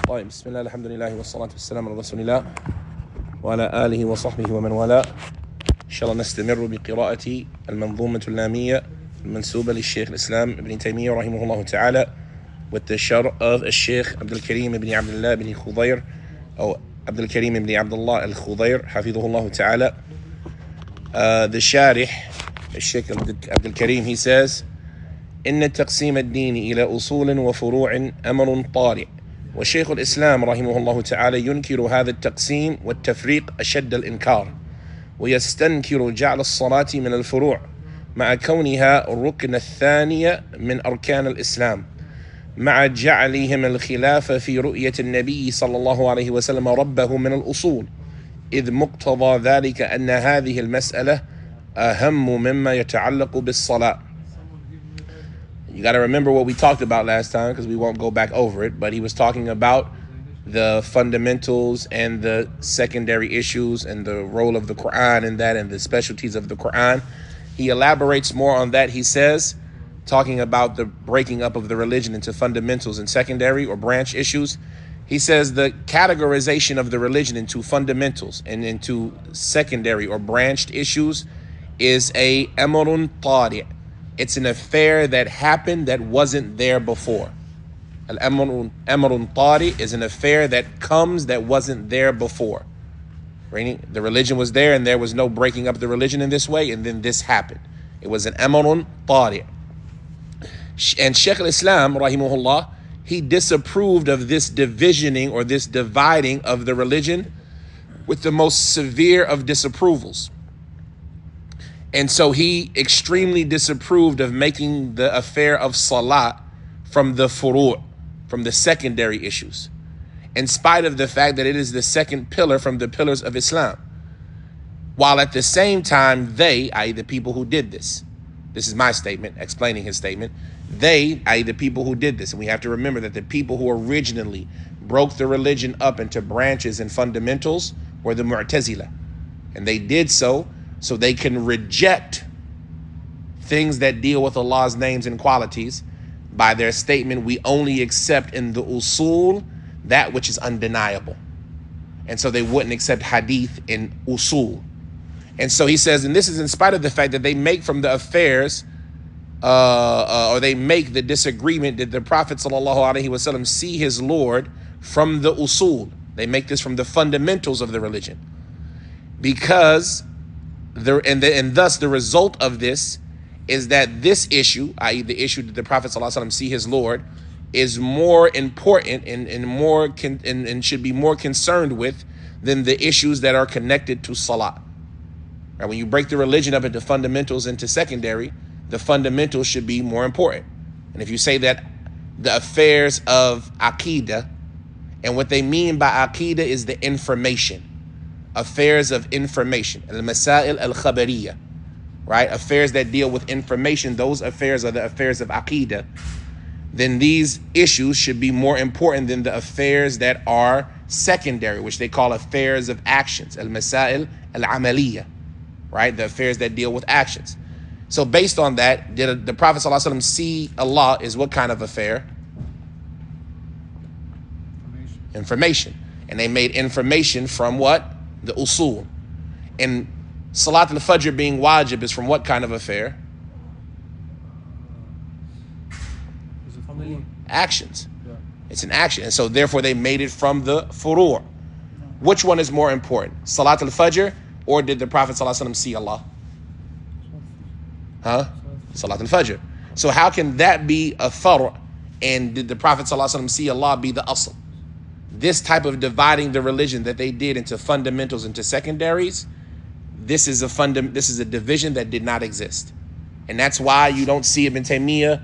طيب بسم الله الحمد لله والصلاة والسلام على رسول الله وعلى آله وصحبه ومن والاه. إن شاء الله نستمر بقراءة المنظومة اللامية المنسوبة للشيخ الإسلام ابن تيمية رحمه الله تعالى with the sharh of الشيخ عبد الكريم بن عبد الله بن خضير أو عبد الكريم بن عبد الله الخضير حفظه الله تعالى. The sharh الشيخ عبد الكريم he says إن التقسيم الديني إلى أصول وفروع أمر طارئ، وشيخ الإسلام رحمه الله تعالى ينكر هذا التقسيم والتفريق أشد الإنكار، ويستنكر جعل الصلاة من الفروع مع كونها الركن الثاني من أركان الإسلام، مع جعلهم الخلاف في رؤية النبي صلى الله عليه وسلم ربه من الأصول، إذ مقتضى ذلك أن هذه المسألة أهم مما يتعلق بالصلاة. You got to remember what we talked about last time because we won't go back over it, but he was talking about the fundamentals and the secondary issues and the role of the Quran in that and the specialties of the Quran. He elaborates more on that. He says, talking about the breaking up of the religion into fundamentals and secondary or branch issues, he says the categorization of the religion into fundamentals and into secondary or branched issues is a amrun tari'. It's an affair that happened that wasn't there before. Al-amrun tari is an affair that comes that wasn't there before. The religion was there and there was no breaking up the religion in this way, and then this happened. It was an amrun tari. And Shaykh al-Islam, rahimahullah, he disapproved of this divisioning or this dividing of the religion with the most severe of disapprovals. And so he extremely disapproved of making the affair of salah from the furu', from the secondary issues, in spite of the fact that it is the second pillar from the pillars of Islam. While at the same time, they, i.e. the people who did this is my statement, explaining his statement, they, i.e. the people who did this, and we have to remember that the people who originally broke the religion up into branches and fundamentals were the Mu'tazila. And they did so they can reject things that deal with Allah's names and qualities by their statement, we only accept in the usul that which is undeniable. And so they wouldn't accept hadith in usul. And so he says, and this is in spite of the fact that they make from the affairs, or they make the disagreement, did the Prophet ﷺ see his Lord from the usul? They make this from the fundamentals of the religion. Because and thus the result of this is that this issue, i.e. the issue that the Prophet ﷺ see his Lord, is more important and should be more concerned with than the issues that are connected to salah. Right? When you break the religion up into fundamentals into secondary, the fundamentals should be more important. And if you say that the affairs of Aqidah, and what they mean by Aqidah is the information, affairs of information, al-masail al-khabariyah, right? Affairs that deal with information, those affairs are the affairs of Aqidah. Then these issues should be more important than the affairs that are secondary, which they call affairs of actions, al-masail al-amaliyah, right? The affairs that deal with actions. So based on that, did the Prophet ﷺ see Allah is what kind of affair? Information. And they made information from what? The usul. And Salat al-Fajr being wajib is from what kind of affair? Actions. It's an action. And so therefore they made it from the furu'. Which one is more important? Salat al-Fajr, or did the Prophet ﷺ see Allah? Salat al-Fajr. So how can that be a far', and did the Prophet ﷺ see Allah be the asl? This type of dividing the religion that they did into fundamentals, into secondaries, this is a division that did not exist. And that's why you don't see Ibn Taymiyyah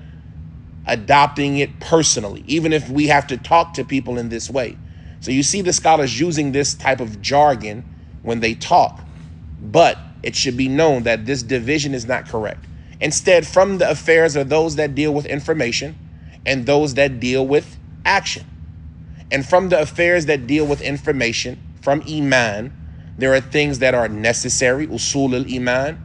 adopting it personally, even if we have to talk to people in this way. So you see the scholars using this type of jargon when they talk, but it should be known that this division is not correct. Instead, from the affairs are those that deal with information and those that deal with action. And from the affairs that deal with information, from Iman, there are things that are necessary, usul al-Iman,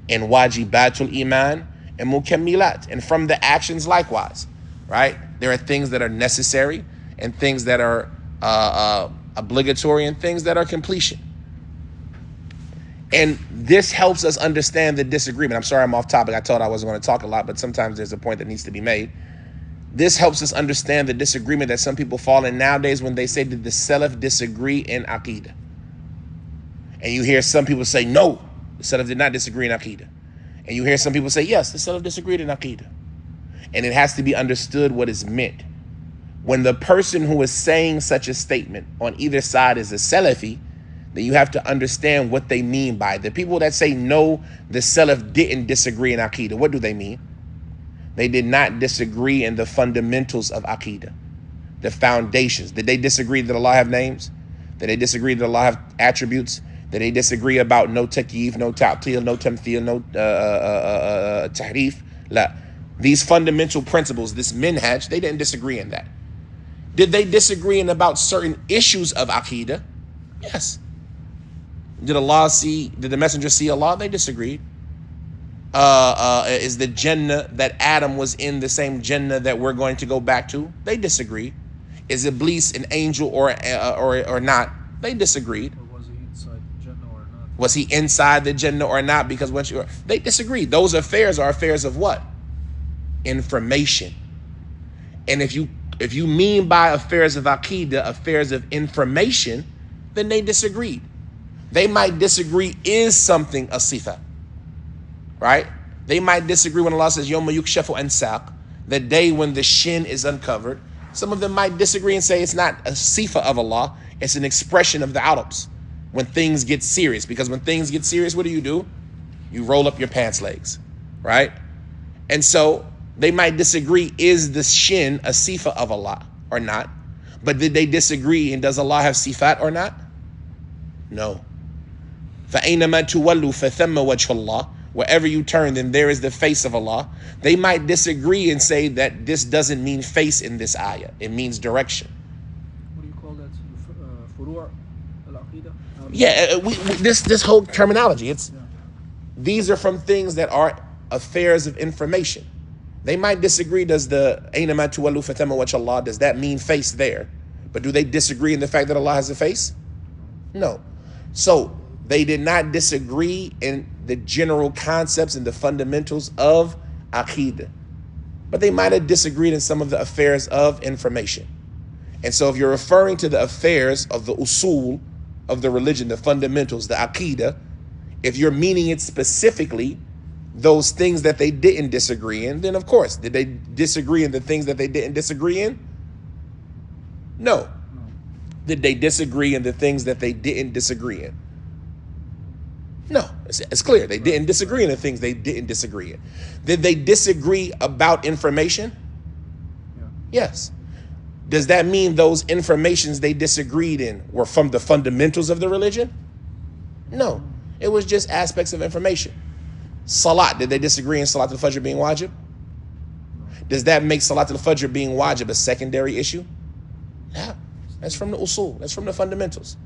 and wajibatul Iman, and mukammilat. And from the actions likewise, right? There are things that are necessary and things that are obligatory, and things that are completion. And this helps us understand the disagreement. I'm sorry I'm off topic. I told I wasn't going to talk a lot, but sometimes there's a point that needs to be made. This helps us understand the disagreement that some people fall in nowadays when they say, did the Salaf disagree in Aqidah? And you hear some people say, no, the Salaf did not disagree in Aqidah. And you hear some people say, yes, the Salaf disagreed in Aqidah. And it has to be understood what is meant. When the person who is saying such a statement on either side is a Salafi, then you have to understand what they mean by it. The people that say, no, the Salaf didn't disagree in Aqidah, what do they mean? They did not disagree in the fundamentals of Aqidah, the foundations. Did they disagree that Allah have names? Did they disagree that Allah have attributes? Did they disagree about no takyif, no ta'til, no tamthil, no tahrif? La. These fundamental principles, this minhaj, they didn't disagree in that. Did they disagree in about certain issues of Aqidah? Yes. Did the messenger see Allah? They disagreed. Is the Jannah that Adam was in the same Jannah that we're going to go back to? They disagreed. Is Iblis an angel or not? They disagreed. Or was he inside the Jannah or not? Was he inside the Jannah or not? Because they disagreed. Those affairs are affairs of what? Information. And if you mean by affairs of Aqidah, affairs of information, then they disagreed. They might disagree, is something a sifa, right? They might disagree when Allah says, Yawma yukshafu an saq, the day when the shin is uncovered. Some of them might disagree and say it's not a sifa of Allah, it's an expression of the Arabs when things get serious. Because when things get serious, what do? You roll up your pants legs, right? And so they might disagree, is the shin a sifa of Allah or not? But did they disagree, and does Allah have sifat or not? No. فَأَيْنَمَا تُوَلُّوا فَثَمَّ وَجْهُ اللَّهِ. Wherever you turn, then there is the face of Allah. They might disagree and say that this doesn't mean face in this ayah. It means direction. What do you call that? Furu' al-Aqidah? Yeah, this whole terminology. These are from things that are affairs of information. They might disagree, does the أَيْنَمَا تُوَلُّوا فَثَمَّ وَجْهُ اللَّهِ, does that mean face there? But do they disagree in the fact that Allah has a face? No. So they did not disagree in the general concepts and the fundamentals of Aqidah. But they might have disagreed in some of the affairs of information. And so if you're referring to the affairs of the usul of the religion, the fundamentals, the Aqidah, if you're meaning it specifically, those things that they didn't disagree in, then of course, did they disagree in the things that they didn't disagree in? No. Did they disagree in the things that they didn't disagree in? No, it's clear. They didn't disagree in the things they didn't disagree in. Did they disagree about information? Yeah. Yes. Does that mean those informations they disagreed in were from the fundamentals of the religion? No, it was just aspects of information. Salat, did they disagree in Salat al-Fajr being wajib? Does that make Salat al-Fajr being wajib a secondary issue? No, that's from the usul, that's from the fundamentals.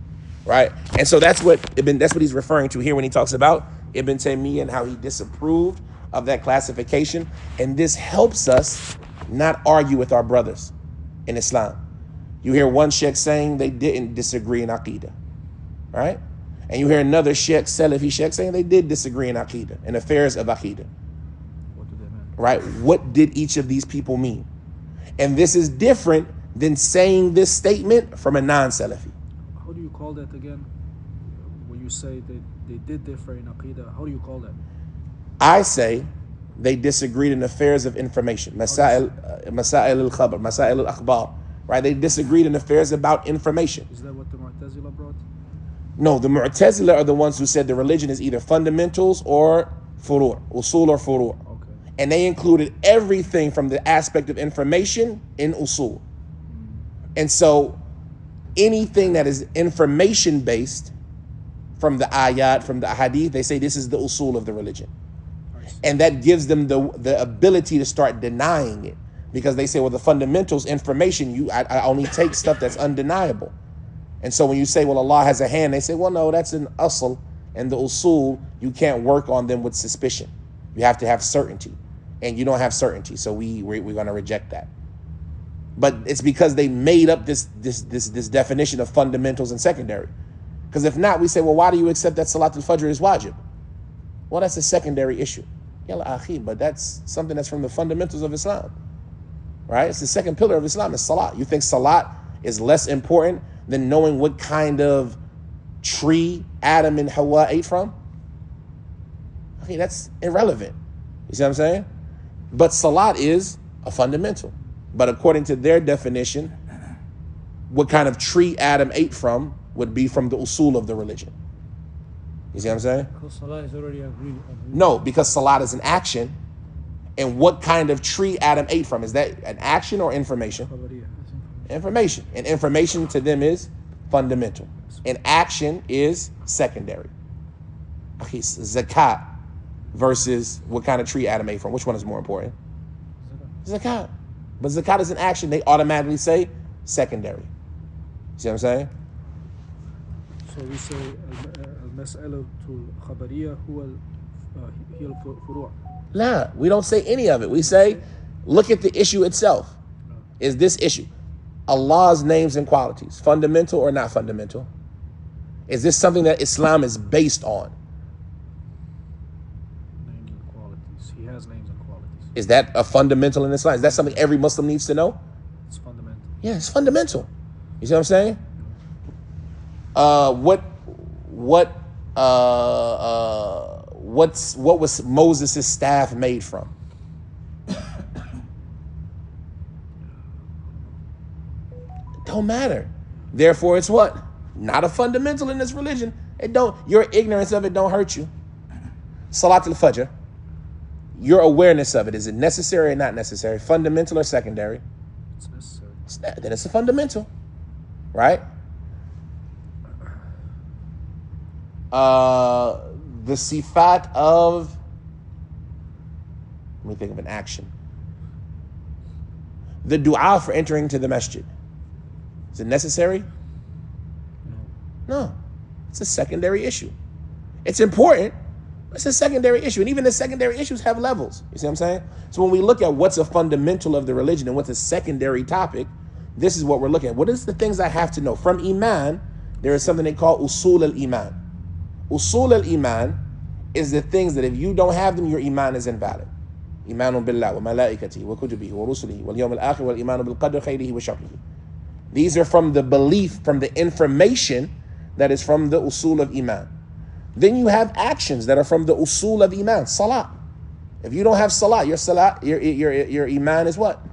Right? And so that's what he's referring to here when he talks about Ibn Taymiyyah and how he disapproved of that classification. And this helps us not argue with our brothers in Islam. You hear one sheikh saying they didn't disagree in Aqidah, right? And you hear another sheikh, Salafi sheikh, saying they did disagree in Aqidah, in affairs of Aqidah. What do they mean? Right? What did each of these people mean? And this is different than saying this statement from a non-Salafi. How do you call that again? When you say they did differ in Aqidah, how do you call that? I say they disagreed in affairs of information. Masail al-khabar, masail al-akhbar. Right? They disagreed in affairs about information. Is that what the Mu'tazila brought? No, the Mu'tazila are the ones who said the religion is either fundamentals or furu', usul or furu'. Okay. And they included everything from the aspect of information in usul. And so anything that is information based from the ayat, from the hadith, they say this is the usul of the religion. And that gives them the ability to start denying it. Because they say, well, the fundamentals, information, I only take stuff that's undeniable. And so when you say, well, Allah has a hand, they say, well, no, that's an asl. And the usul, you can't work on them with suspicion. You have to have certainty. And you don't have certainty. So we're going to reject that. But it's because they made up this definition of fundamentals and secondary. Because if not, we say, well, why do you accept that Salat al-Fajr is wajib? Well, that's a secondary issue. Yalla akhi, but that's something that's from the fundamentals of Islam. Right? It's the second pillar of Islam, is Salat. You think Salat is less important than knowing what kind of tree Adam and Hawa ate from? Okay, that's irrelevant. You see what I'm saying? But Salat is a fundamental. But according to their definition, what kind of tree Adam ate from would be from the usul of the religion. You see what I'm saying? Because Salah is already agreed. No, because Salat is an action. And what kind of tree Adam ate from? Is that an action or information? Information. And information to them is fundamental. And action is secondary. Okay, zakat versus what kind of tree Adam ate from. Which one is more important? Zakat. But zakat is an action. They automatically say secondary. See what I'm saying? So we say المسألة الخبرية هي الفروع. Nah, we don't say any of it. We say, look at the issue itself. Is this issue Allah's names and qualities fundamental or not fundamental? Is this something that Islam is based on? Names and qualities. He has names and qualities. Is that a fundamental in Islam? Is that something every Muslim needs to know? It's fundamental. Yeah, it's fundamental. You see what I'm saying? What was Moses' staff made from? Don't matter. Therefore, it's what? Not a fundamental in this religion. Your ignorance of it don't hurt you. Salat al-Fajr, your awareness of it, is it necessary or not necessary? Fundamental or secondary? It's necessary. Then it's a fundamental, right? The sifat of, let me think of an action. The dua for entering to the masjid. Is it necessary? No. It's a secondary issue. It's important, but it's a secondary issue. And even the secondary issues have levels. You see what I'm saying? So when we look at what's a fundamental of the religion and what's a secondary topic, this is what we're looking at. What is the things I have to know? From Iman, there is something they call usul al-Iman. Usul al-Iman is the things that if you don't have them, your Iman is invalid. Imanun billah wa malaikatihi wa kutubihi wa rusulihi wal yawm al-akhir wal imanu bil qadr khayrihi wa sharrihi. These are from the belief, from the information that is from the usul of Iman. Then you have actions that are from the usul of Iman. Salah. If you don't have salah, your Iman is what?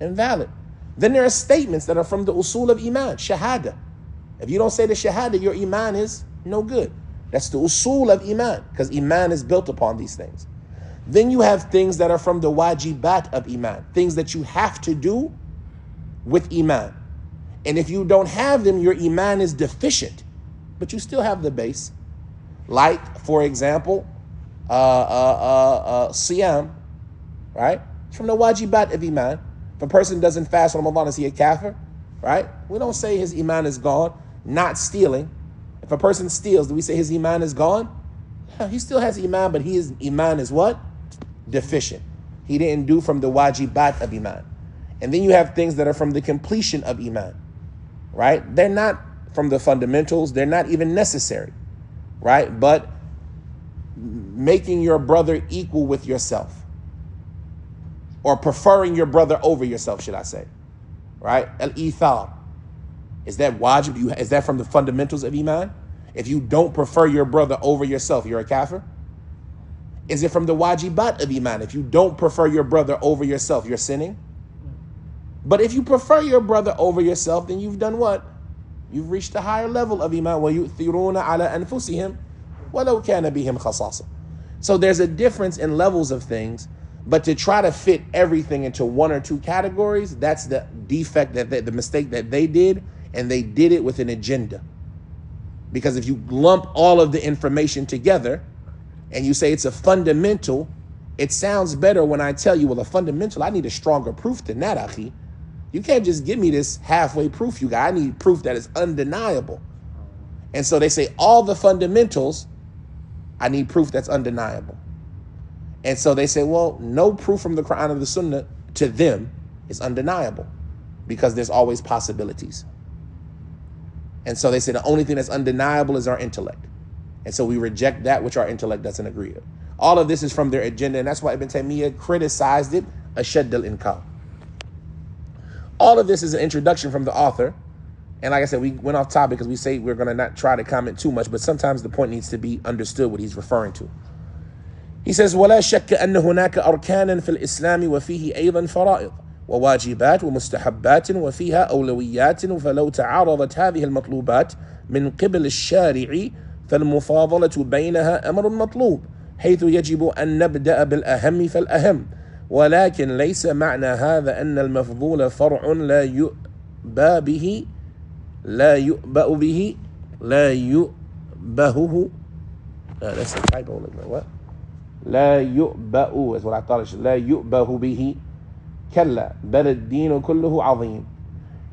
Invalid. Then there are statements that are from the usul of Iman. Shahada. If you don't say the Shahada, your Iman is no good. That's the usul of Iman, because Iman is built upon these things. Then you have things that are from the wajibat of Iman, things that you have to do with Iman. And if you don't have them, your Iman is deficient, but you still have the base. Like, for example, siyam, right? It's from the wajibat of Iman. If a person doesn't fast on Ramadan, is he a kafir? Right? We don't say his Iman is gone. Not stealing. If a person steals, do we say his Iman is gone? Yeah, he still has Iman, but his Iman is what? Deficient. He didn't do from the wajibat of Iman. And then you have things that are from the completion of Iman, right? They're not from the fundamentals. They're not even necessary, right? But making your brother equal with yourself, or preferring your brother over yourself, should I say, right? Al-Ithar. Is that wajib? Is that from the fundamentals of Iman? If you don't prefer your brother over yourself, you're a kafir? Is it from the wajibat of Iman? If you don't prefer your brother over yourself, you're sinning? But if you prefer your brother over yourself, then you've done what? You've reached a higher level of Iman. وَيُؤْثِرُونَ عَلَىٰ أَنفُسِهِمْ وَلَوْ كَانَ بِهِمْ خَصَاصَةٌ. So there's a difference in levels of things, but to try to fit everything into one or two categories, that's the defect, the mistake that they did, and they did it with an agenda. Because if you lump all of the information together and you say it's a fundamental, it sounds better when I tell you, well, a fundamental, I need a stronger proof than that, akhi. You can't just give me this halfway proof, you guys. I need proof that is undeniable. And so they say all the fundamentals, I need proof that's undeniable. And so they say, well, no proof from the Quran or the Sunnah to them is undeniable. because there's always possibilities. And so they say the only thing that's undeniable is our intellect. And so we reject that which our intellect doesn't agree with. All of this is from their agenda, and that's why Ibn Taymiyyah criticized it, ashadd al-inkar. All of this is an introduction from the author. And like I said, we went off topic because we say we're going to not try to comment too much, but sometimes the point needs to be understood what he's referring to. He says, وَلَا شَكَّ أَنَّ هُنَاكَ أَرْكَانًا فِي الْإِسْلَامِ وَفِيهِ أَيْضًا فَرَائِض وواجبات ومستحبات وفيها أولويات فلو تعارضت هذه المطلوبات من قبل الشارع فالمفاضلة بينها أمر مطلوب حيث يجب أن نبدأ بالأهم فالأهم ولكن ليس معنى هذا أن المفضول فرع لا يؤبى به that's a typo. What? لا يؤبأ is what I thought it should. لا يؤبه به كلا بل الدين كله عظيم.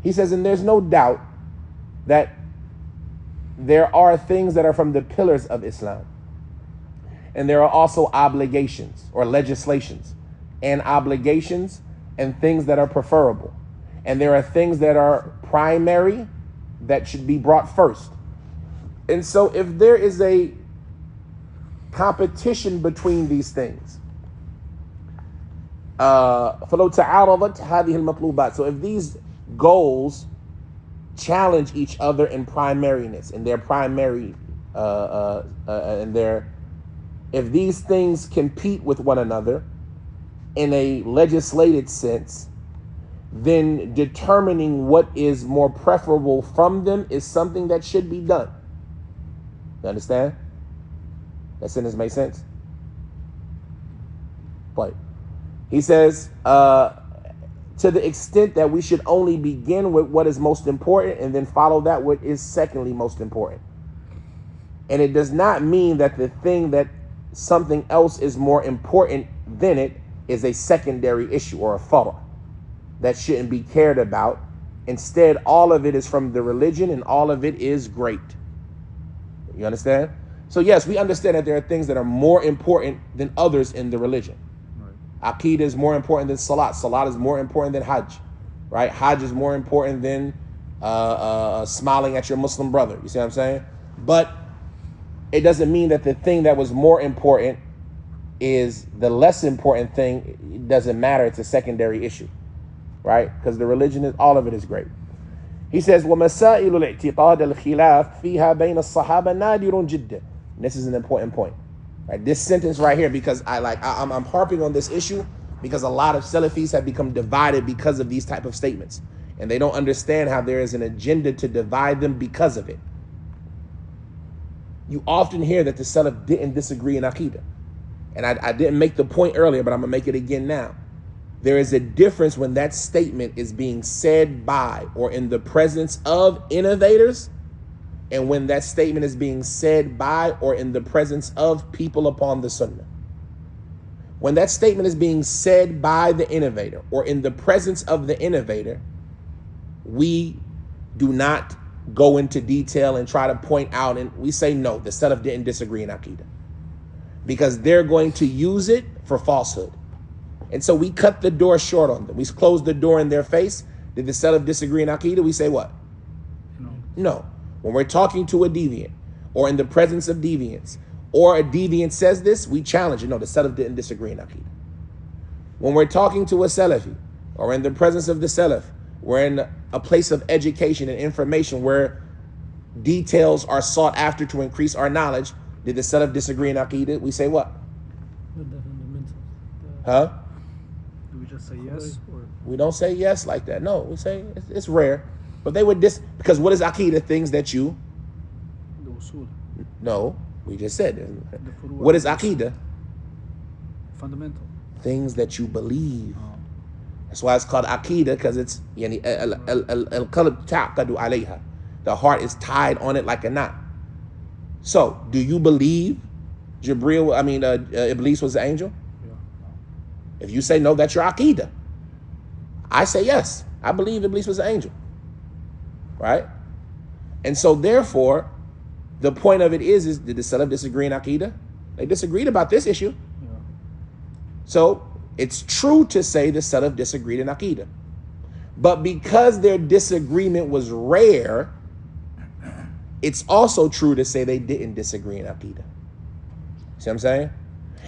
He says, and there's no doubt that there are things that are from the pillars of Islam. And there are also obligations or legislations and obligations and things that are preferable. And there are things that are primary that should be brought first. And so if there is a competition between these things, فَلَوْ تَعَارَضَتْ هَذِهِ الْمَطْلُوبَاتِ. So if these goals challenge each other in primariness, in their primary, if these things compete with one another in a legislated sense, then determining what is more preferable from them is something that should be done. You understand? That sentence makes sense? But he says, to the extent that we should only begin with what is most important and then follow that what is secondly most important. And it does not mean that the thing that something else is more important than it is a secondary issue or a fara that shouldn't be cared about. Instead, all of it is from the religion and all of it is great. You understand? So yes, we understand that there are things that are more important than others in the religion. Aqeedah is more important than Salat. Salat is more important than Hajj, right? Hajj is more important than smiling at your Muslim brother. You see what I'm saying? But it doesn't mean that the thing that was more important is the less important thing. It doesn't matter. It's a secondary issue, right? Because the religion is, all of it is great. He says, وَمَسَائِلُ الْاعْتِقَادِ الْخِلَافِ فِيهَا بَيْنَ الصَّحَابَةِ نَادِرٌ جِدًّا. This is an important point. Right, this sentence right here, because I'm harping on this issue because a lot of Salafis have become divided because of these type of statements, and they don't understand how there is an agenda to divide them because of it. You often hear that the Salaf didn't disagree in Aqeedah, and I didn't make the point earlier, but I'm gonna make it again now. There is a difference when that statement is being said by or in the presence of innovators, and when that statement is being said by or in the presence of people upon the Sunnah. When that statement is being said by the innovator or in the presence of the innovator, we do not go into detail and try to point out, and we say, no, the Salaf didn't disagree in Aqeedah, because they're going to use it for falsehood. And so we cut the door short on them. We close the door in their face. Did the Salaf disagree in Aqeedah? We say what? No. When we're talking to a deviant or in the presence of deviants, or a deviant says this, we challenge it. No, the Salaf didn't disagree in Aqeedah. When we're talking to a Salafi or in the presence of the Salaf, we're in a place of education and information where details are sought after to increase our knowledge. Did the Salaf disagree in Aqeedah? We say what? With the fundamentals. Huh? Do we just say yes? Or? We don't say yes like that. No, we say it's rare. But they would because what is Aqeedah? Things that you... The usul. No, we just said. What is Aqeedah? Fundamental. Things that you believe. Oh. That's why it's called Aqeedah, because it's al-qalb ta'qadu alayha. The heart is tied on it like a knot. So, do you believe Iblis was an angel? Yeah. If you say no, that's your Aqeedah. I say yes. I believe Iblis was an angel. Right? And so therefore, the point of it is did the Salaf disagree in Aqeedah? They disagreed about this issue. Yeah. So it's true to say the Salaf disagreed in Aqeedah. But because their disagreement was rare, it's also true to say they didn't disagree in Aqidah. See what I'm saying?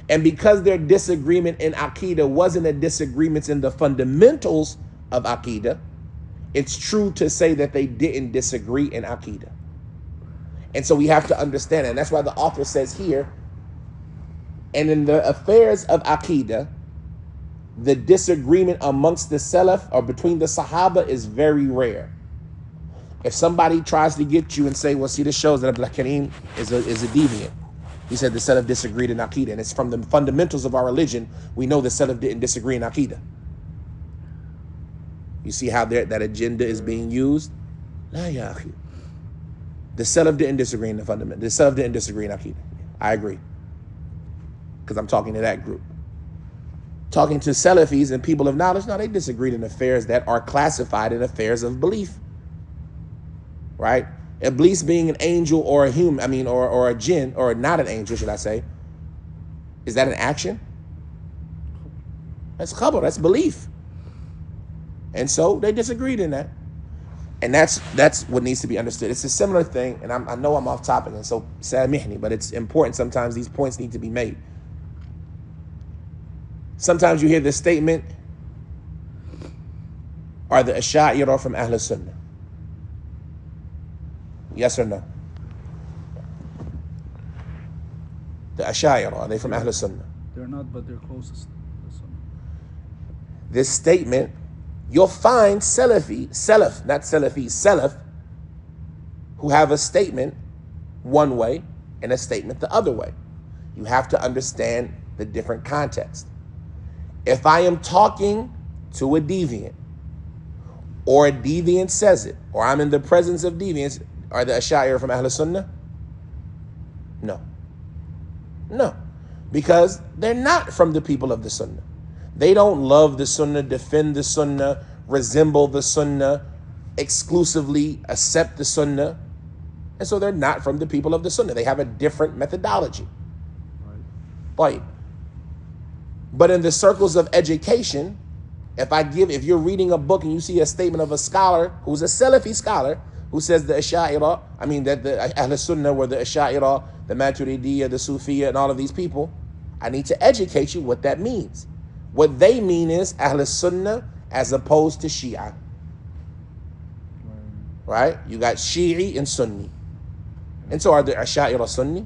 And because their disagreement in Aqidah wasn't a disagreement in the fundamentals of Aqidah, it's true to say that they didn't disagree in Aqidah. And so we have to understand it. And that's why the author says here, and in the affairs of Aqidah, the disagreement amongst the Salaf or between the Sahaba is very rare. If somebody tries to get you and say, well, see, this shows that Abdul Karim is a deviant. He said the Salaf disagreed in Aqidah, and it's from the fundamentals of our religion. We know the Salaf didn't disagree in Aqidah. You see how that agenda is being used? La ya akhi. The Salaf didn't disagree in the fundament. The Salaf didn't disagree in Aqidah. I agree. Because I'm talking to that group. Talking to Salafis and people of knowledge, no, they disagreed in affairs that are classified in affairs of belief. Right? Iblis being an angel or a human, or a jinn, or not an angel, should I say, is that an action? That's khabar, that's belief. And so they disagreed in that. And that's what needs to be understood. It's a similar thing, and I know I'm off topic, and so samihni, but it's important sometimes these points need to be made. Sometimes you hear this statement, are the Asha'ira from Ahl Sunnah? Yes or no? The Asha'ira, are they from Ahl Sunnah? They're not, but they're closest to the Sunnah. This statement, you'll find Salaf, who have a statement one way and a statement the other way. You have to understand the different context. If I am talking to a deviant, or a deviant says it, or I'm in the presence of deviants, are the Asha'ira from Ahl Sunnah? No. No. Because they're not from the people of the Sunnah. They don't love the Sunnah, defend the Sunnah, resemble the Sunnah, exclusively accept the Sunnah. And so they're not from the people of the Sunnah. They have a different methodology. Right. But in the circles of education, if you're reading a book and you see a statement of a scholar who's a Salafi scholar who says the Asha'ira, that the Ahl Sunnah were the Asha'ira, the Maturidiyya, the Sufiya, and all of these people, I need to educate you what that means. What they mean is Ahl Sunnah as opposed to Shia. Right? You got Shi'i and Sunni. And so are the Asha'ira Sunni?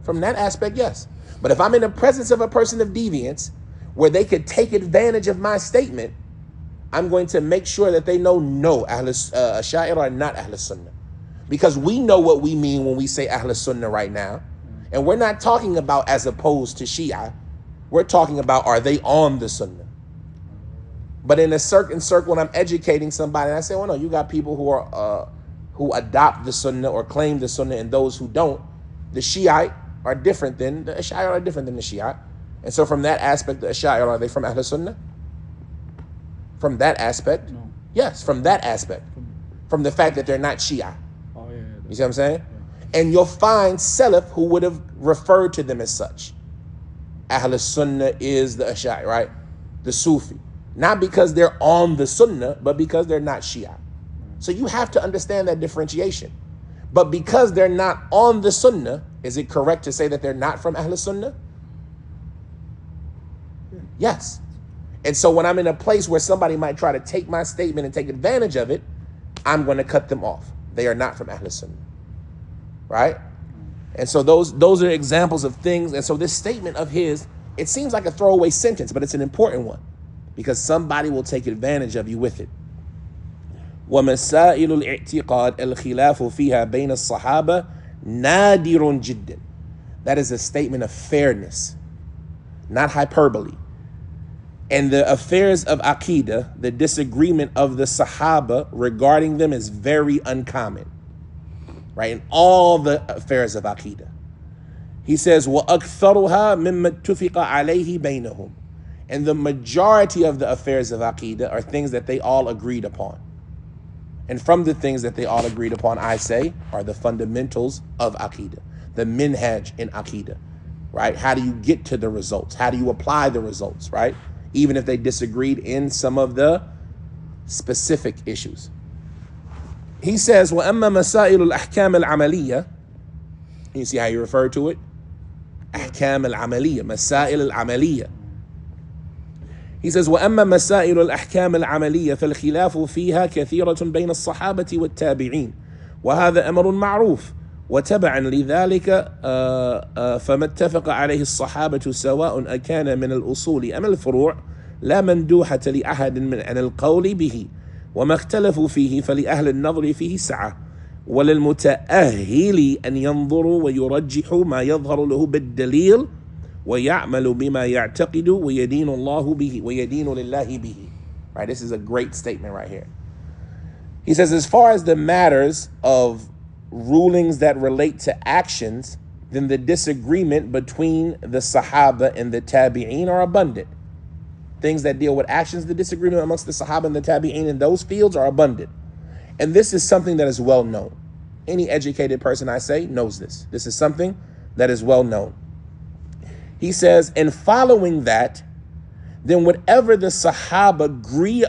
From that aspect, yes. But if I'm in the presence of a person of deviance where they could take advantage of my statement, I'm going to make sure that they know no, Asha'ira are not Ahl Sunnah. Because we know what we mean when we say Ahl Sunnah right now. And we're not talking about as opposed to Shia. We're talking about, are they on the Sunnah? But in a certain circle, when I'm educating somebody, and I say, well, no, you got people who adopt the Sunnah or claim the Sunnah, and those who don't. The Shiite are different than the Ash'ari are different than the Shiite. And so from that aspect, the Ash'ari, are they from Ahl Sunnah? From that aspect? No. Yes, from that aspect. From the fact that they're not Shia. Oh, yeah. You see what I'm saying? Yeah. And you'll find Salaf who would have referred to them as such. Ahl Sunnah is the Ash'ari, right? The Sufi. Not because they're on the Sunnah, but because they're not Shia. So you have to understand that differentiation. But because they're not on the Sunnah, is it correct to say that they're not from Ahl Sunnah? Yes. And so when I'm in a place where somebody might try to take my statement and take advantage of it, I'm going to cut them off. They are not from Ahl Sunnah. Right? And so those are examples of things. And so this statement of his, it seems like a throwaway sentence, but it's an important one because somebody will take advantage of you with it. وَمَسَائِلُ الْاِعْتِقَادِ الْخِلَافُ فِيهَا بَيْنَ الصَّحَابَةِ نَادِرٌ جِدًّا. That is a statement of fairness, not hyperbole. And the affairs of Aqidah, the disagreement of the Sahaba regarding them is very uncommon, right? In all the affairs of Aqidah. He says, وَأَكْثَرُهَا مِمَّا اتُّفِقَ عَلَيْهِ بَيْنَهُم. And the majority of the affairs of Aqidah are things that they all agreed upon. And from the things that they all agreed upon, I say, are the fundamentals of Aqidah, the minhaj in Aqidah, right? How do you get to the results? How do you apply the results, right? even if they disagreed in some of the specific issues. He says, وَأَمَّا مَسَائِلُ الْأَحْكَامِ الْعَمَلِيَّةِ. You see how you refer to it? أحكام العملية, مسائل العملية. He says, وَأَمَّا مَسَائِلُ الْأَحْكَامِ الْعَمَلِيَّةِ فَالْخِلَافُ فِيهَا كَثِيرَةٌ بَيْنَ الصَّحَابَةِ وَالتَّابِعِينَ وَهَذَا أَمْرٌ مَعْرُوفٌ وتبعا لذلك فما اتفق عليه الصحابة سواء أكان من الأصول أم الفروع لا مندوحة لأحد عن القول به وما اختلفوا فيه فلأهل النظر فيه سعة وللمتأهل أن ينظروا ويرجحوا ما يظهر له بالدليل ويعمل بما يعتقد ويدين الله به ويدين لله به. Right, this is a great statement right here. He says, as far as the matters of rulings that relate to actions, then the disagreement between the Sahaba and the Tabi'een are abundant. Things that deal with actions, the disagreement amongst the Sahaba and the Tabi'een in those fields are abundant. And this is something that is well known. Any educated person, I say, knows this. This is something that is well known. He says, and following that, then whatever the Sahaba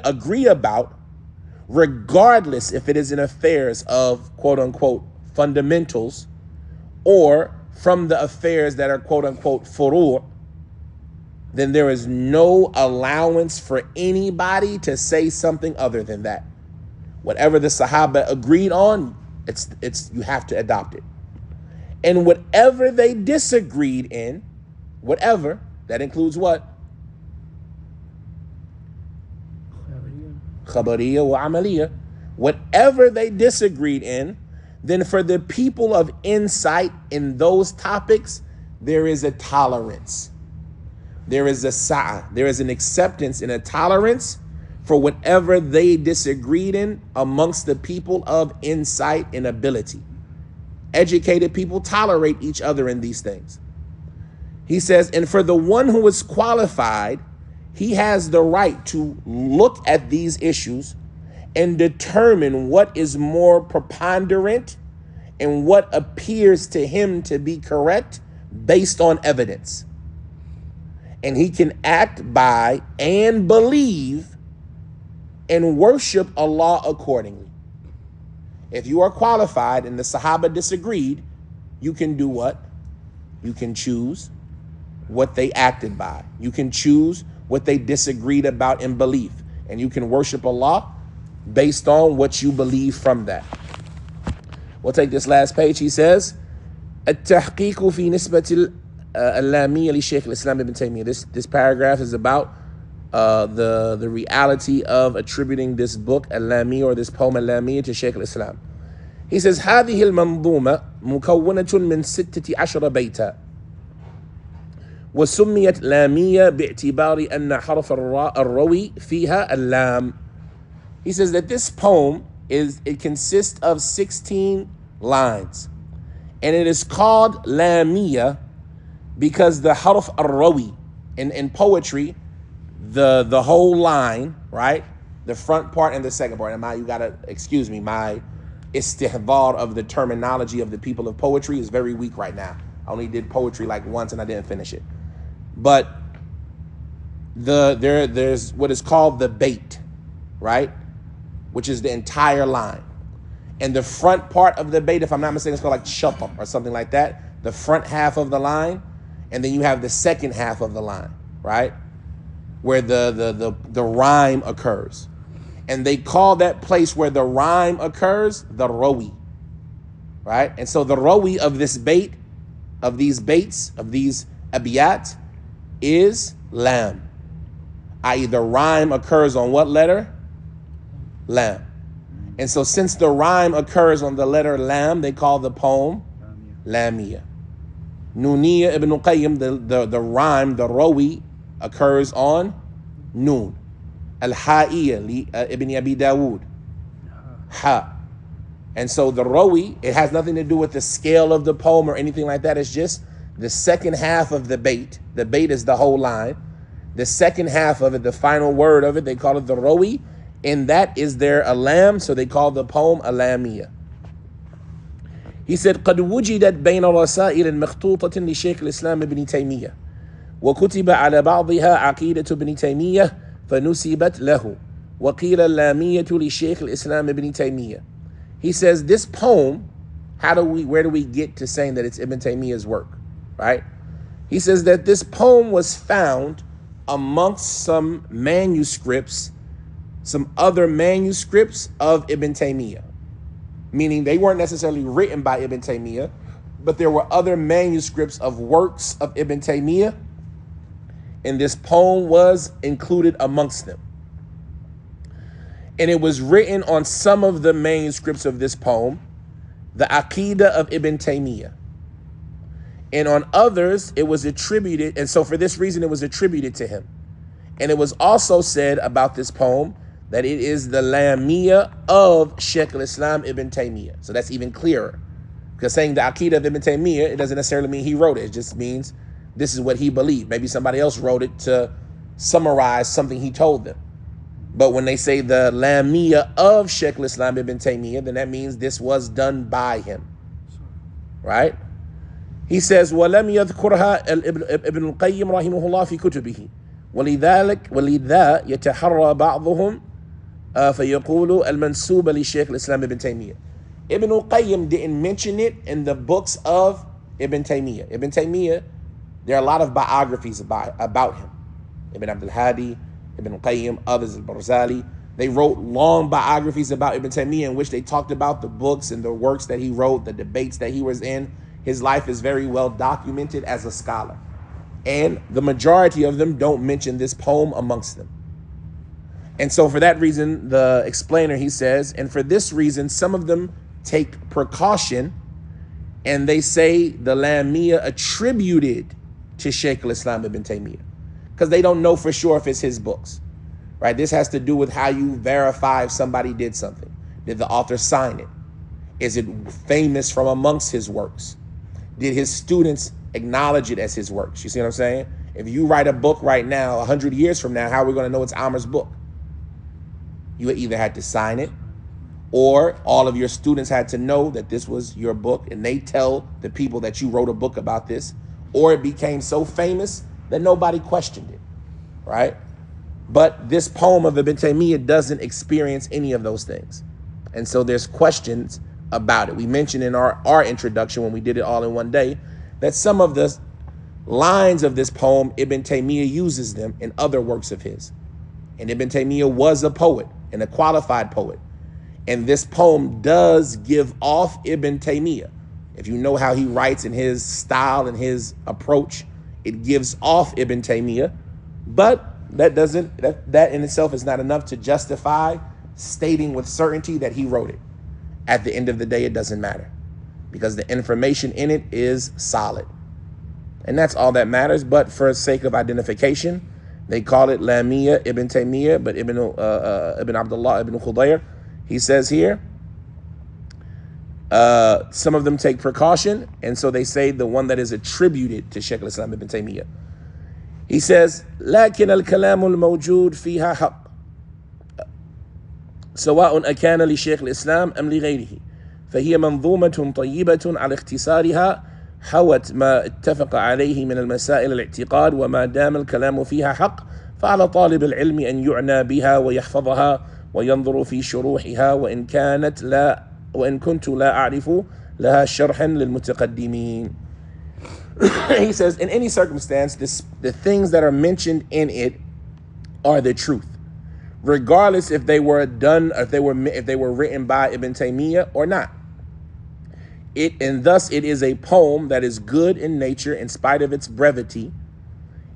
agree about, regardless if it is in affairs of quote unquote fundamentals or from the affairs that are quote unquote furu', then there is no allowance for anybody to say something other than that. Whatever the Sahaba agreed on, it's you have to adopt it. And whatever they disagreed in, whatever, that includes what? Khabariyah wa amaliyah. Whatever they disagreed in, then for the people of insight in those topics, there is a tolerance. There is a sa'ah. There is an acceptance and a tolerance for whatever they disagreed in amongst the people of insight and ability. Educated people tolerate each other in these things. He says, and for the one who is qualified, he has the right to look at these issues and determine what is more preponderant and what appears to him to be correct based on evidence. And he can act by and believe and worship Allah accordingly. If you are qualified and the Sahaba disagreed, you can do what? You can choose what they acted by. You can choose what they disagreed about in belief. And you can worship Allah based on what you believe from that. We'll take this last page. He says, التحقيق في نسبة al-Laamiyah لشيخ الإسلام ابن تيمية. This paragraph is about the reality of attributing this book al-Laamiyah or this poem al-Laamiyah to Shaykh al-Islam. He says, هذه المنظومة مكونة من 16 بيتا وسميت لامية باعتبار أن حرف الروي فيها اللام. He says that this poem consists of 16 lines, and it is called Laamiyah because the harf al-rawi in poetry, the whole line, right, the front part and the second part. And you gotta excuse me, my istihbar of the terminology of the people of poetry is very weak right now. I only did poetry like once and I didn't finish it. But there's what is called the bait, right? Which is the entire line. And the front part of the bait, if I'm not mistaken, it's called like shatam or something like that. The front half of the line, and then you have the second half of the line, right? Where the rhyme occurs. And they call that place where the rhyme occurs the rawi, right? And so the rawi of this bait, of these baits, of these abiyat, is lam, i.e. the rhyme occurs on what letter? Lam. And so since the rhyme occurs on the letter lam, they call the poem Laamiyah. Nuniyah ibn Qayyim, the rhyme, the rawi, occurs on Noon. Al-Ha'iyah ibn Abi Dawood, Ha. And so the rawi, it has nothing to do with the scale of the poem or anything like that. It's just the second half of the bait. The bait is the whole line. The second half of it, the final word of it, they call it the rawi. And that is their alam, so they call the poem al-Laamiyah. He said, قد وجدت بين رسائل مخطوطة لشيخ الإسلام ابن تيمية وكتب على بعضها عقيدة ابن تيمية فنسبت له وقيل اللامية لشيخ الإسلام ابن تيمية. He says this poem, where do we get to saying that it's Ibn Taymiyyah's work, right? He says that this poem was found amongst some manuscripts, some other manuscripts of Ibn Taymiyyah, meaning they weren't necessarily written by Ibn Taymiyyah, but there were other manuscripts of works of Ibn Taymiyyah, and this poem was included amongst them. And it was written on some of the manuscripts of this poem, the Aqidah of Ibn Taymiyyah. And on others, it was attributed, and so for this reason, it was attributed to him. And it was also said about this poem that it is the Laamiyah of Shaykh al-Islam Ibn Taymiyyah. So that's even clearer. Because saying the Aqidah of Ibn Taymiyyah, it doesn't necessarily mean he wrote it. It just means this is what he believed. Maybe somebody else wrote it to summarize something he told them. But when they say the Laamiyah of Shaykh al-Islam Ibn Taymiyyah, then that means this was done by him. Right? He says, وَلَمْ يَذْكُرْهَا ابن القيم رحمه الله في كتبه ولذا يتحرى بعضهم فيقول المنسوب لشيخ الإسلام Ibn Taymiyyah. Ibn al-Qayyim didn't mention it in the books of Ibn Taymiyyah. Ibn Taymiyyah, there are a lot of biographies about him. Ibn Abdul Hadi, Ibn al-Qayyim, others, al-Barzali. They wrote long biographies about Ibn Taymiyyah in which they talked about the books and the works that he wrote, the debates that he was in. His life is very well documented as a scholar. And the majority of them don't mention this poem amongst them. And so for that reason, the explainer, he says, and for this reason, some of them take precaution and they say the Laamiyah attributed to Shaykh al-Islam Ibn Taymiyyah because they don't know for sure if it's his books, right? This has to do with how you verify if somebody did something. Did the author sign it? Is it famous from amongst his works? Did his students acknowledge it as his works? You see what I'm saying? If you write a book right now, 100 years from now, how are we going to know it's Amar's book? You either had to sign it, or all of your students had to know that this was your book, and they tell the people that you wrote a book about this, or it became so famous that nobody questioned it, right? But this poem of Ibn Taymiyyah doesn't experience any of those things. And so there's questions about it. We mentioned in our introduction when we did it all in one day that some of the lines of this poem, Ibn Taymiyyah uses them in other works of his. And Ibn Taymiyyah was a poet and a qualified poet. And this poem does give off Ibn Taymiyyah. If you know how he writes in his style and his approach, it gives off Ibn Taymiyyah. But that in itself is not enough to justify stating with certainty that he wrote it. At the end of the day, it doesn't matter because the information in it is solid. And that's all that matters. But for the sake of identification, they call it Laamiyah Ibn Taymiyyah, but Ibn Abdullah Ibn Khudayr, he says here, some of them take precaution, and so they say the one that is attributed to Shaykh al-Islam Ibn Taymiyyah. He says, لكن الكلام الموجود فيها حق سواء أكان لشيخ الإسلام أم لغيره فهي منظومة طيبة على اختصارها حوت ما اتفق عليه من المسائل الاعتقاد وما دام الكلام فيها حق فعلى طالب العلم أن يعنى بها ويحفظها وينظر في شروحها وإن كنت لا أعرف لها شرحا للمتقدمين. He says, in any circumstance, the things that are mentioned in it are the truth, regardless if they were written by Ibn Taymiyyah or not. And thus it is a poem that is good in nature in spite of its brevity,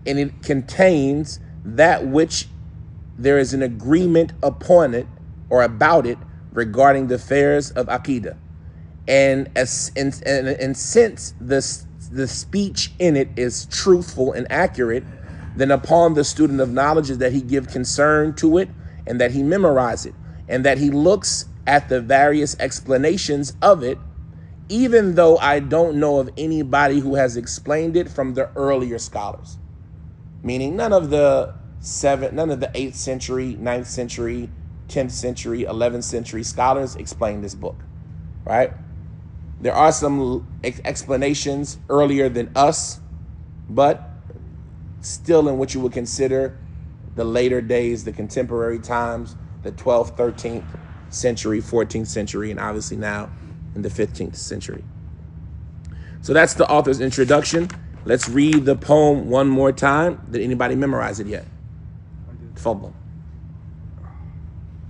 and it contains that which there is an agreement upon it or about it regarding the affairs of Aqidah. And since the speech in it is truthful and accurate, then upon the student of knowledge is that he give concern to it and that he memorize it and that he looks at the various explanations of it, even though I don't know of anybody who has explained it from the earlier scholars. Meaning none of the 8th century, 9th century, 10th century, 11th century scholars explain this book, right? There are some explanations earlier than us, but still in what you would consider the later days, the contemporary times, the 12th, 13th century, 14th century, and obviously now in the 15th century. So that's the author's introduction. Let's read the poem one more time. Did anybody memorize it yet? I did. تفضل.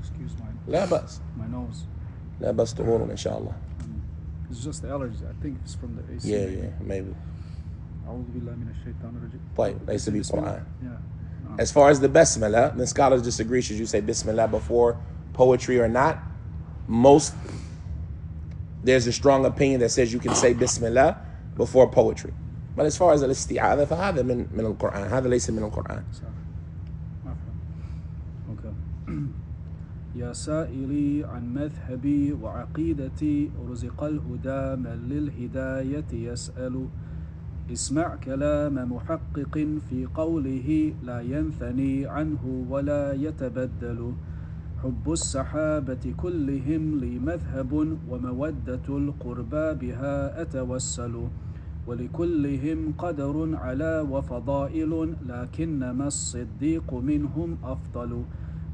Excuse لا بأس. my nose. لا بأس طهور إن شاء الله. It's just allergies. I think it's from the AC. Yeah, maybe. أعوذ بالله من الشيطان الرجيم. طيب, ليس بالقرآن. Yeah. As far as the Bismillah, the scholars disagree. Should you say Bismillah before poetry or not? There's a strong opinion that says you can say Bismillah before poetry. But as far as الاستعاذة فهذا من القرآن. هذا ليس من القرآن. Okay. يا سائلي عن مذهبي وعقيدتي رزق الهدى من للهداية يسأل اسمع كلام محقق في قوله لا ينثني عنه ولا يتبدل حب السحابة كلهم لي مذهب ومودة القربى بها أتوسل ولكلهم قدر على وفضائل لكنما الصديق منهم أفضل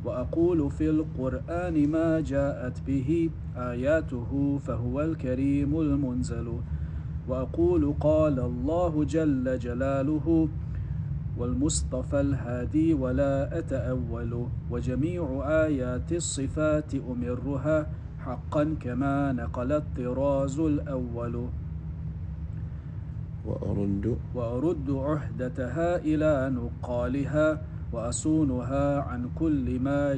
وأقول في القرآن ما جاءت به آياته فهو الكريم المنزل وأقول قال الله جل جلاله والمصطفى الهادي ولا أتأول وجميع آيات الصفات أمرها حقا كما نقل الطراز الأول وأرد عهدتها إلى نقالها وأصونها عن كل ما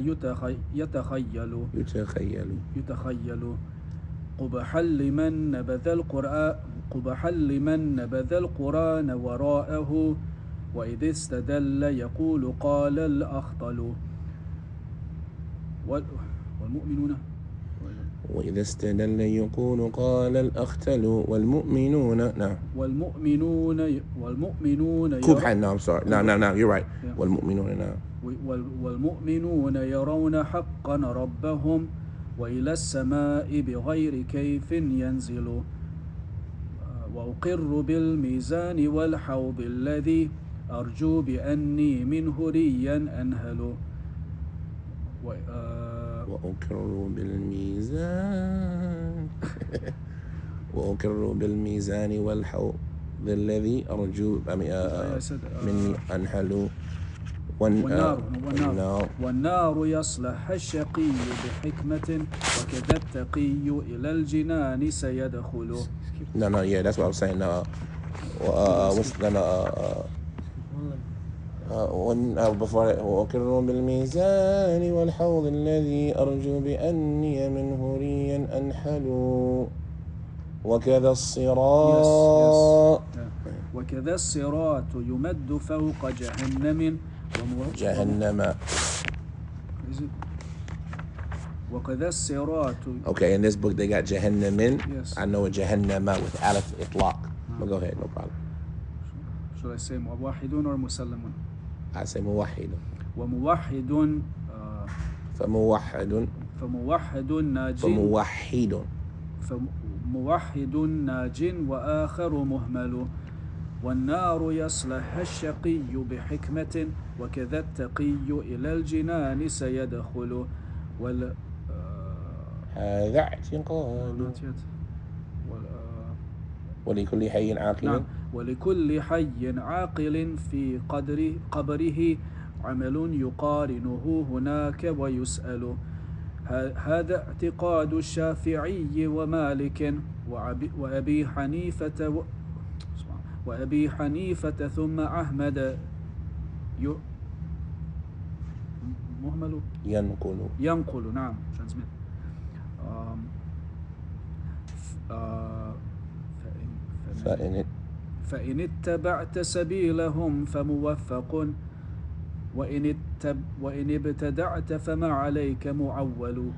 يتخيل قبحا لمن نبذ القرآن وراءه وإذ استدل يقول قال الأخطل والمؤمنون وإذا استدل يقول قال الأختل والمؤمنون نعم والمؤمنون قبحا no I'm sorry no you're right والمؤمنون نعم والمؤمنون يرون حقا ربهم وإلى السماء بغير كيف ينزل وأقر بالميزان والحوض الذي أرجو بأني منه ريا أنهل وأقر بالميزان وأقر بالميزان والحوض الذي أرجو مني أنهل والنار يصلح الشقي بحكمة وكذا التقي إلى الجنان سيدخل. No, yeah, that's what I was saying. Before that, وأقر بالميزان والحوض الذي أرجو بأني منه ريا أنحل وكذا الصراط وكذا الصراط يمد فوق جهنم وكذا الصراط. Okay, in this book they got Jahannamin. Yes. I know a Jahannama with Alif Itlaq. But go ahead, no problem. Should I say موحدون or مسلمون? I say موحد. وموحد فموحد ناج وآخر مهمل والنار يصلح الشقي بحكمة وكذا التقي إلى الجنان سيدخل هذا اعتقاد ولكل حي عاقل. نعم. ولكل حي عاقل في قبره عمل يقارنه هناك ويسأل هذا اعتقاد الشافعي ومالك وأبي حنيفة ثم أحمد مهمل ينقل نعم فإن اتبعت سبيلهم فموفق وإن ابتدعت فما عليك معول.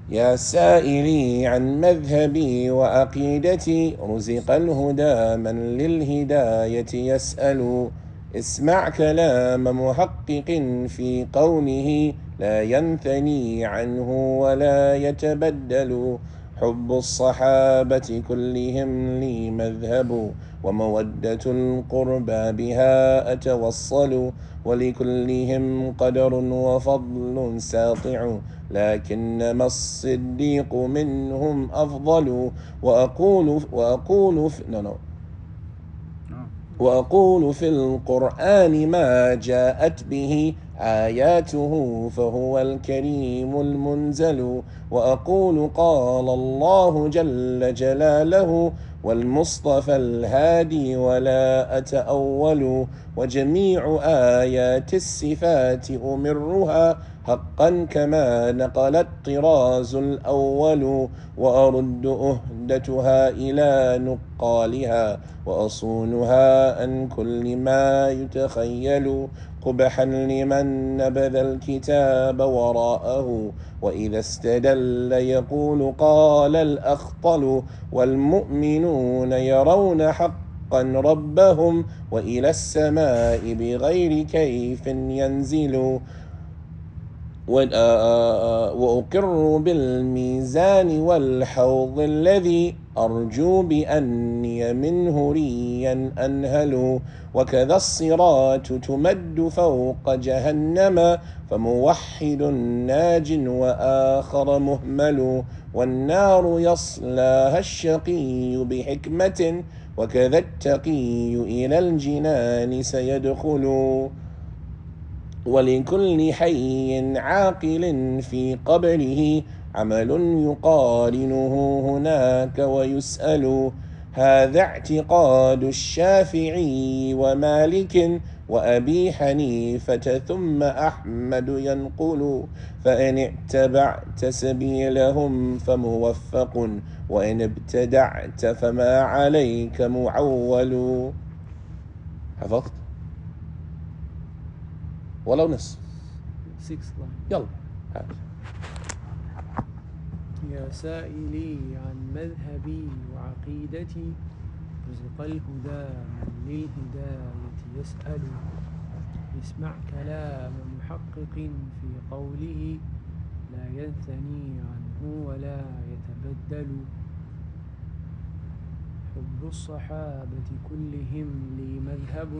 يا سائلي عن مذهبي وعقيدتي رزق الهدى من للهداية يسأل اسمع كلام محقق في قوله لا ينثني عنه ولا يتبدل حب الصحابة كلهم لي مذهب ومودة القربى بها أتوصل ولكلهم قدر وفضل ساطع لكنما الصديق منهم أفضل وأقول في القرآن ما جاءت به آياته فهو الكريم المنزل وأقول قال الله جل جلاله والمصطفى الهادي ولا أتأول وجميع آيات الصفات أمرها حقا كما نقل الطراز الأول وأرد أهدتها إلى نقالها وأصونها عن كل ما يتخيل قبحا لمن نبذ الكتاب وراءه وإذا استدل يقول قال الأخطل والمؤمنون يرون حقا ربهم وإلى السماء بغير كيف ينزل وأقر بالميزان والحوض الذي أرجو بأني منه ريا أنهل وكذا الصراط تمد فوق جهنم فموحد ناج وآخر مهمل والنار يصلاها الشقي بحكمة وكذا التقي إلى الجنان سيدخل ولكل حي عاقل في قبره عمل يقارنه هناك ويسأل هذا اعتقاد الشافعي ومالك وأبي حنيفة ثم أحمد ينقل فإن اتبعت سبيلهم فموفق وإن ابتدعت فما عليك معول. حفظت؟ ولو نص 6 line. يلا. يا سائلي عن مذهبي وعقيدتي رزق الهدى من للهداية يسأل اسمع كلام محقق في قوله لا ينثني عنه ولا يتبدل حب الصحابة كلهم لي مذهب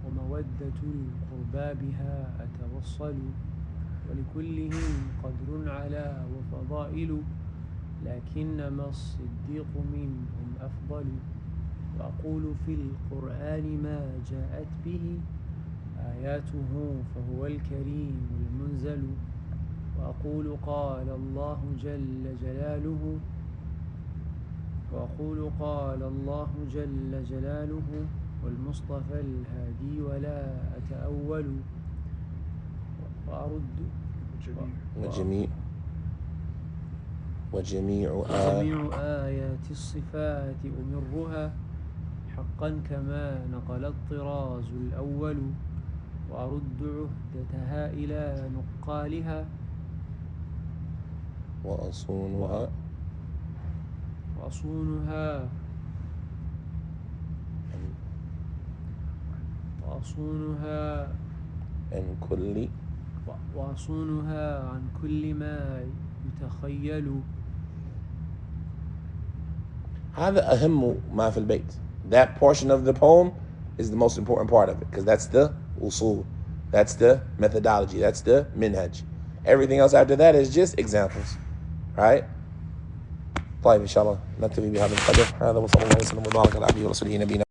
ومودة القربى بها أتوصل ولكلهم قدر على وفضائل لكنما الصديق منهم أفضل وأقول في القرآن ما جاءت به آياته فهو الكريم المنزل وأقول قال الله جل جلاله والمصطفى الهادي ولا أتأول وأرد وجميع آيات الصفات أمرها حقا كما نقل الطراز الأول وأرد عهدتها إلى نقالها وأصونها عن كل ما يتخيل. هذا أهم ما في البيت. That portion of the poem is the most important part of it because that's the usul, that's the methodology, that's the minhaj. Everything else after that is just examples, right? طيب إن شاء الله نكتفي بهذا القدر. هذا وصلى الله وسلم وبارك على عبده ورسوله نبينا